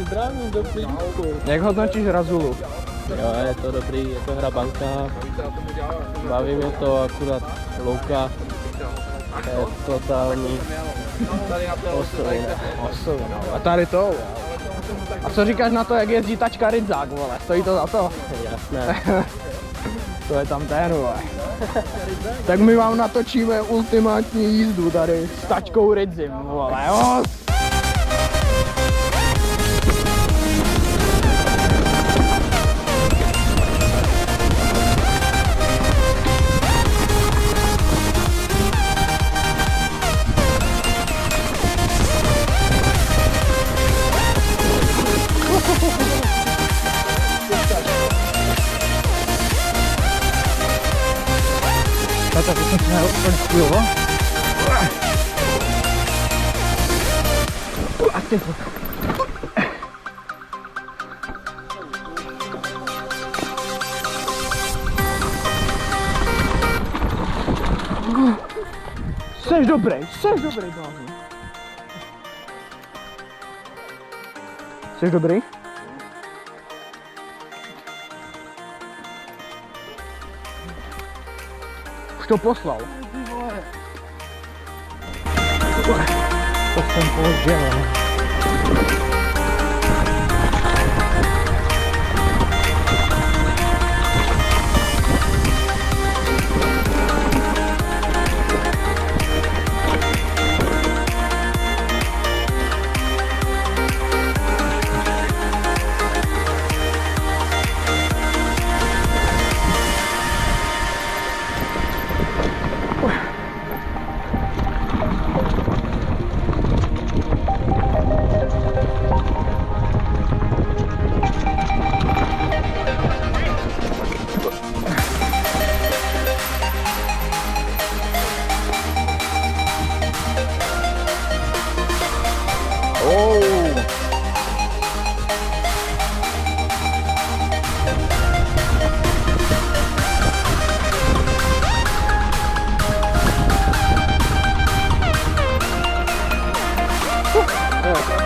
Zdravím, dobrý. Jak hodnotíš Razulu? Jo, je to dobrý, je to hrabanka. Baví mě to, akurát louka. Je totální osovina. A tady to. A co říkáš na to, jak jezdí tačka Rydzák, vole? Stojí to za to? Jasné. To je tam ten, vole. Tak my vám natočíme ultimátní jízdu tady s tačkou Rydzim, vole, jo? Tak to jsem úplně chujovo. A ty Seš dobrý, blázni. Seš dobrý? Už to poslal. To jsem položil.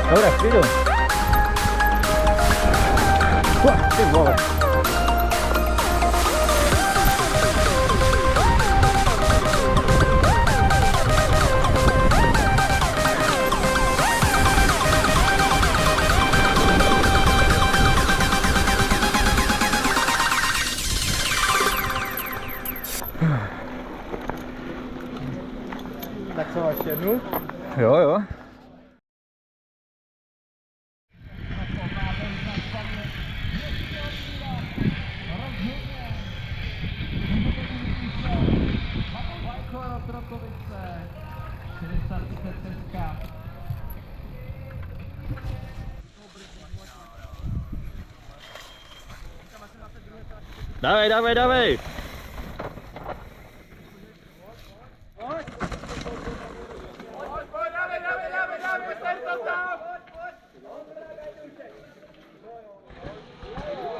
Dobre, prídu. Ty vole. Tak co, ještě jednu? Jo. Dávej!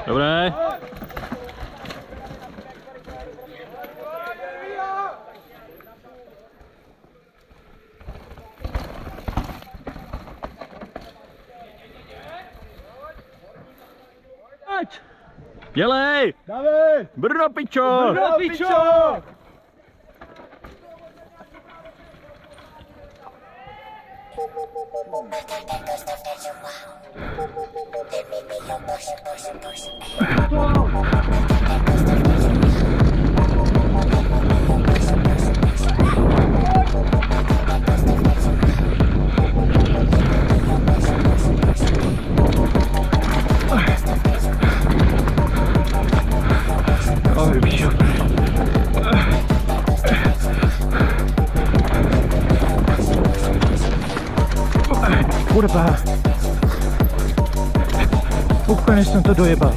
Dobré. Dělej! Dávej! Brno, pičo! Kurva. Úplně jsem to dojebal.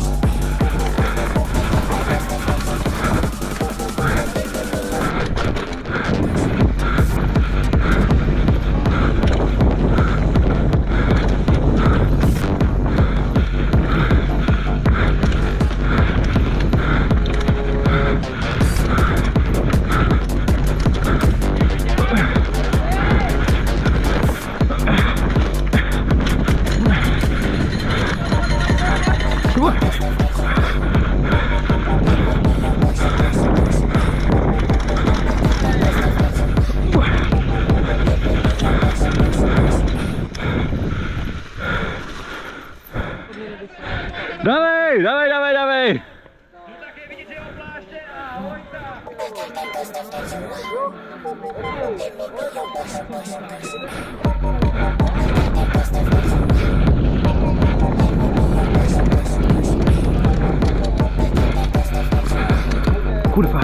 Kurwa.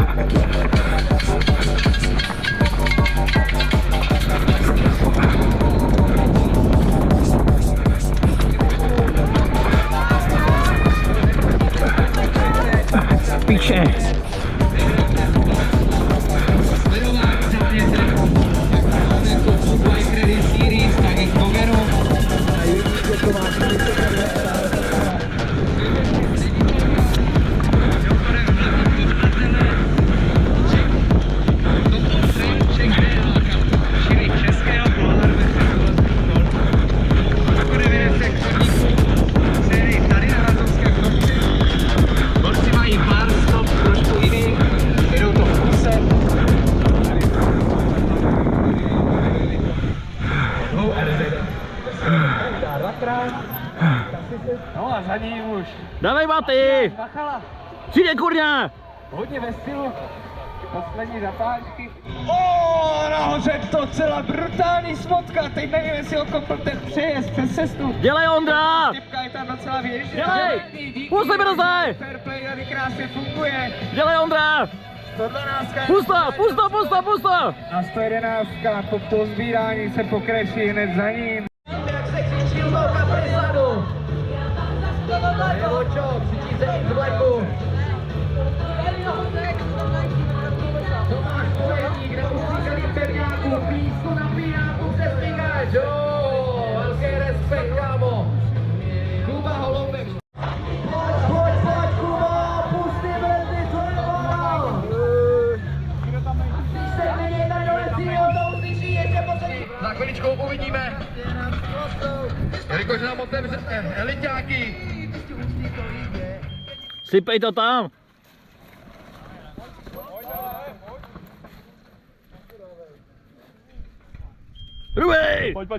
Piče. No a za ním už. Dávej Maty! Bachala. Přijde kurňa! Hodně ve stylu. Poslední zapáčky. Nahoře docela brutální smotka. Teď nevím, jestli ho kopl ten přejezd přes cestu. Dělej Ondra! Typka je tam docela věžná. Dělej! Pustej brze! Fair play tady krásně funguje. Dělej Ondra! 112. Pusto! A 111. Po pozbírání se pokreší hned za ním. Jak se křičí Luboka Prisadu. Jevočo, křičí se z vleku. Tomáš Poledník, neuslyšený pevňáků, písku na pínáku se stýkáš, jo, velký respekt, kámo. Kuba Holoubek. Pojď, Kuba, pustý brzdy, co je volal. Když se viděj na dole cíl, to uslyší ještě poslední. Za chviličkou uvidíme, jelikož nám otevře eliťáky. Sypej to tam! Ruej! Pojď!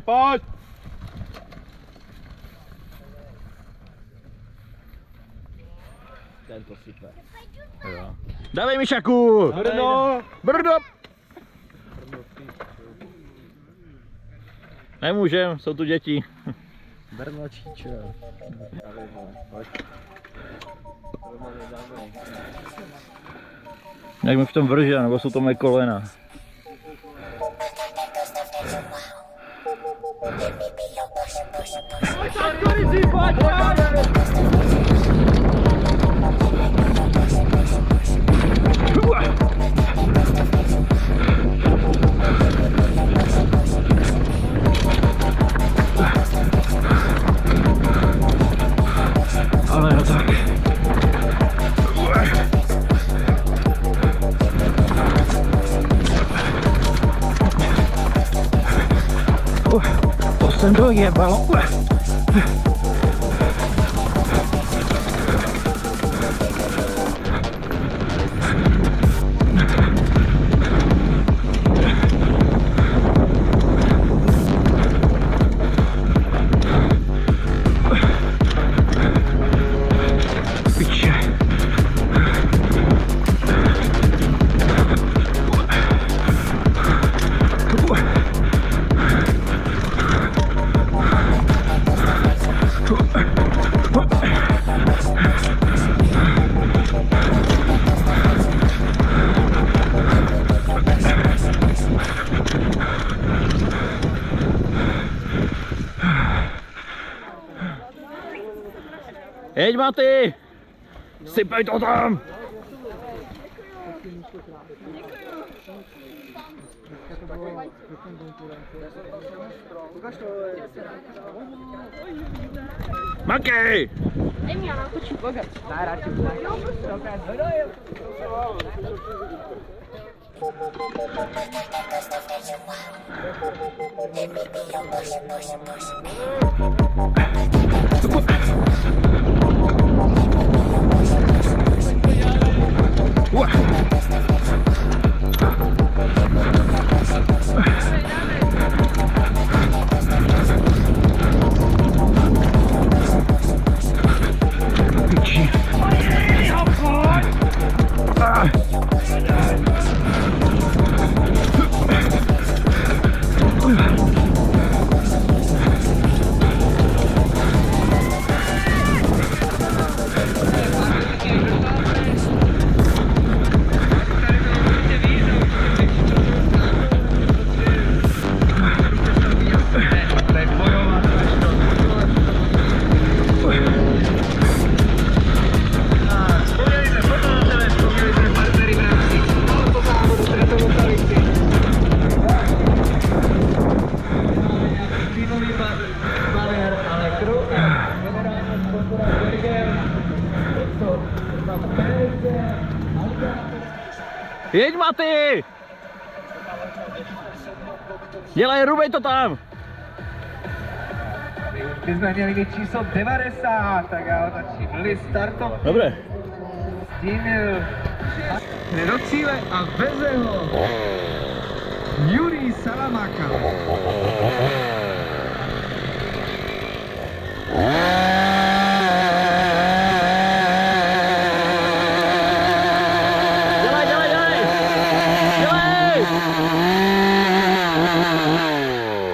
Tento sype. Dávej Mišaku! Brdo! Nemůžem, jsou tu děti. Brno číčo. Jak mi v tom vrže, nebo jsou to mé kolena. Ale no tak. To jsem dojebal. Jeď Maty! Sypej to tam! Makej! Emi, já natočím vlog. Dá radši. Jeď, Maty! Dělej, rubej to tam! My jsme měli mít číslo 90, tak já začínali startov. Dobré. S tím jde do cíle a veze ho Jurij Salamaka.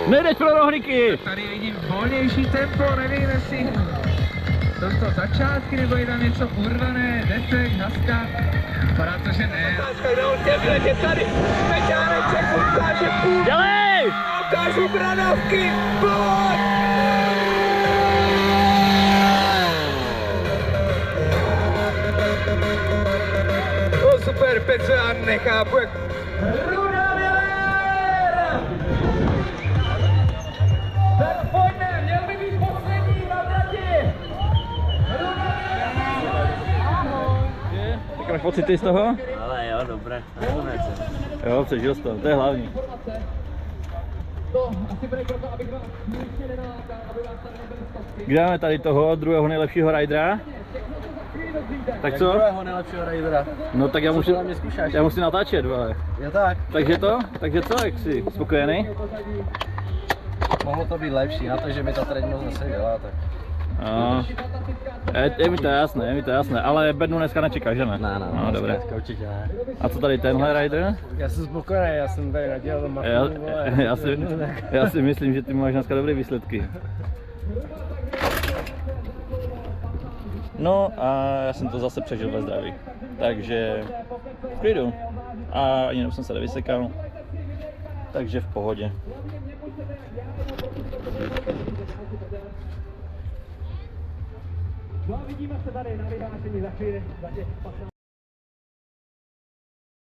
Nejdeš pro rohlíky! Tady vidím volnější tempo, nevím jestli jsou to začátky, nebo je tam něco urvané, defekt, haska. Vypadá to, že ne. Je tady Peťáneček, ukáže půl. Dělej! Ukážu branovky, pojď! No super, Petře, já nechápu, jak... Tak pojďme, měl by být poslední na trati! Jak máš pocity z toho? Ale jo, dobré. Nakonec. Jo, přežil jsi to, to je hlavní. Kde máme tady toho druhého nejlepšího ridera? Tak co? Druhého nejlepšího ridera. No tak já musím, na mě zkoušáš? já musím natáčet, vole. Jo tak. Takže co, jak jsi spokojený? Mohlo to být lepší, na to, že mi ta trať moc neseděla, tak. No, je mi to jasné, ale bednu dneska nečeká, že ne? Ne, No, dobré. určitě ne. A co tady tenhle rider? Já jsem spokojený, já jsem tady nadělal Já si myslím, že ty máš dneska dobré výsledky. No a já jsem to zase přežil ve zdraví, takže v klidu. A ani jsem se nevysekal, takže v pohodě. No a vidíme se tady na vyhlášení za chvíli.